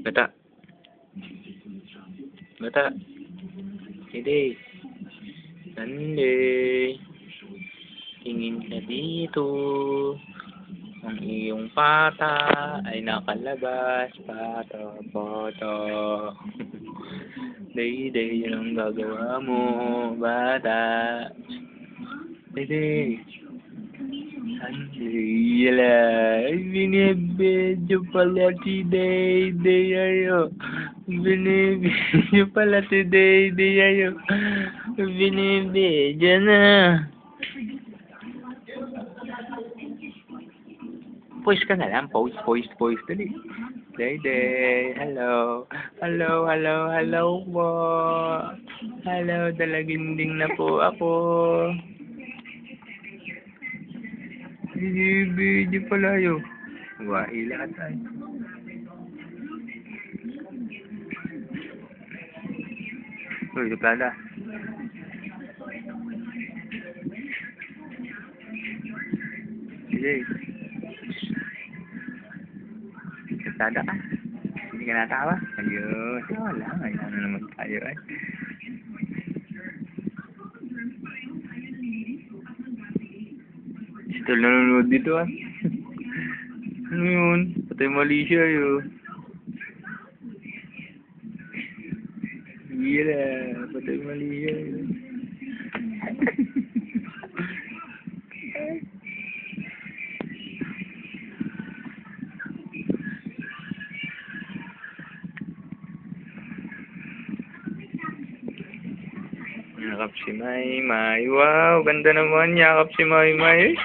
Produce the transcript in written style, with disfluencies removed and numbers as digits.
Bata. Bata. Hindi. Sunday. Tingin ka dito. Ang iyong pata ay nakalabas. Pata. Day, anong gagawa mo, bata? Day. Sunday, yala. Binibidyo pala si Day ayo. Binibidyo pala si Day ayo. Binibidyo na. Post ka na lang. Post. Dali. Day. Hello po. Hello, dalaginding na po ako. Hindi pala yun. Wahila ka tayo. Uy, suplada. Sige. Suplada ka. Hindi ka natawa. Ayun. Wala. Ayan na naman tayo eh. Still nanonood dito ah. Ano yun? Patay mali siya yun. Yeah, patay mali siya yun. Yakap si Maymay. Wow, ganda naman. Yakap si Maymay.